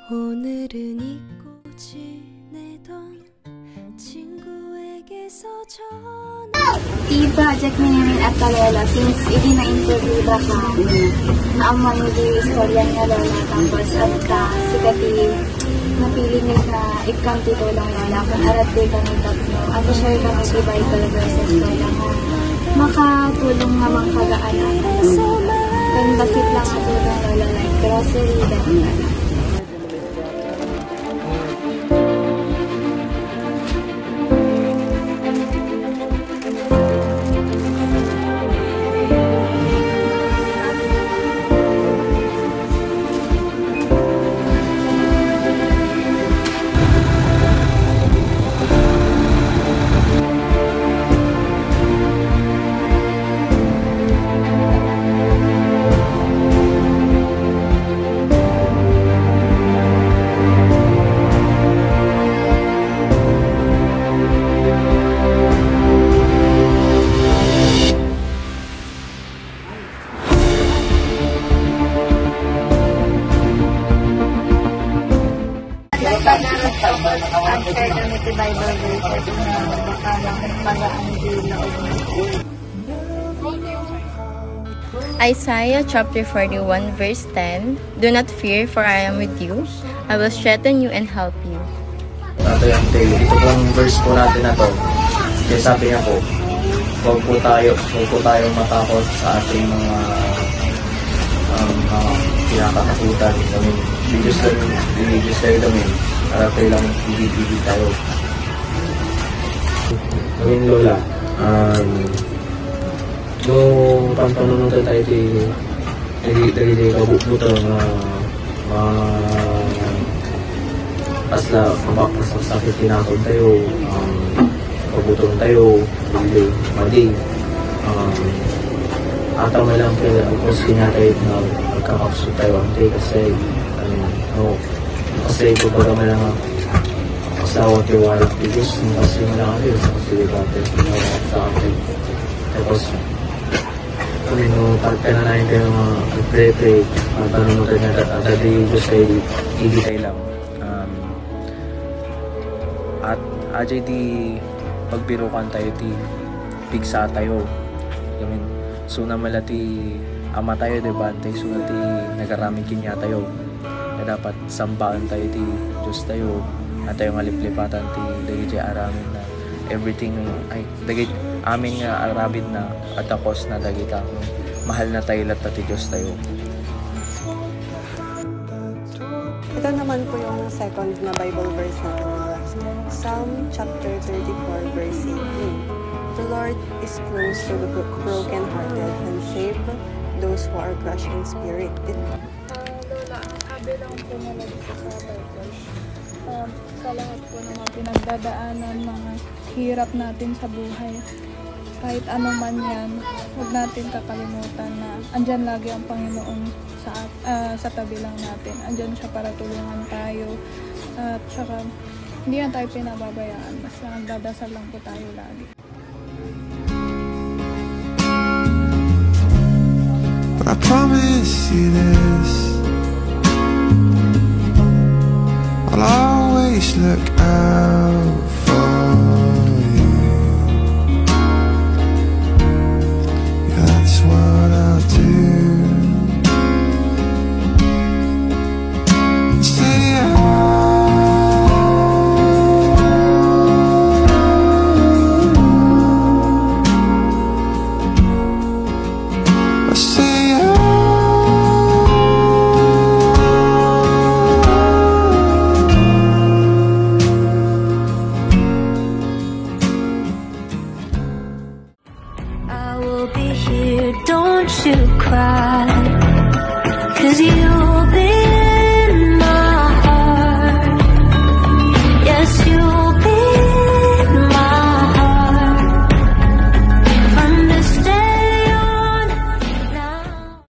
오늘은 잊고 지내던 친구에게서 전화. I-project niya namin at Lola since i-na-interview ba ka naaman mo di istorya niya Lola tapos at sikati napili niya na ikang titulong Lola kung arate kami tatlo at share kami si Bible verses Lola mo makatulong naman kagaan kan basit lang at Lola like grocery dahil share kami si Bible verses na baka lang pagaan din na Isaiah chapter 41 verse 10, Do not fear, for I am with you. I will strengthen you and help you. Tatay Ante, ito pong verse po natin na to. Kaya sabi niya po, huwag po tayong matakot sa ating mga kinakatakutan. Religious tayo namin. Para tayo lang ibig tayo. Ngayon Lola, nung pampanunod tayo di kabuto na asla mabaklas ng sakit tinakot tayo, kabutong tayo, madi. Ataw na lang kayo, tapos kinatay na magkakapso tayo ante kasi kasi kumbaga man lang asawa tiwala because kasi man lang kayo sa kasilibate sa akin. Tapos pagka na nahin kayo mag-pray tanong mo tayo na dati Diyos kayo igitay lang at ajay di pagbirukan tayo ti pigsa tayo yamin suna malati ama tayo diba tayo suna ti nagaraming kinya tayo na dapat sambaan tayo ti Diyos tayo at tayo nga liplipatan ti dagiti aramin na everything ay dagiti amin nga arabid na at akos na dagita mahal na tayo lahat ti Diyos tayo. Ito naman po yung second na Bible verse natin. Psalm chapter 34 verse 18. The Lord is close to the broken-hearted and save those who are crushed in spirit. Lola, ang sabi lang po nila dito sa Bible, sa lahat po ng mga pinagdadaanan, mga hirap natin sa buhay, kahit ano man yan, huwag natin kakalimutan na andyan lagi ang Panginoon sa tabi lang natin. Andyan siya para tulungan tayo. At saka, hindi na tayo pinababayaan. Basta nagdadasal lang po tayo lagi. I promise you this, I'll always look out for you. Yeah, that's what I'll do. Say I will be here, don't you cry, 'cause you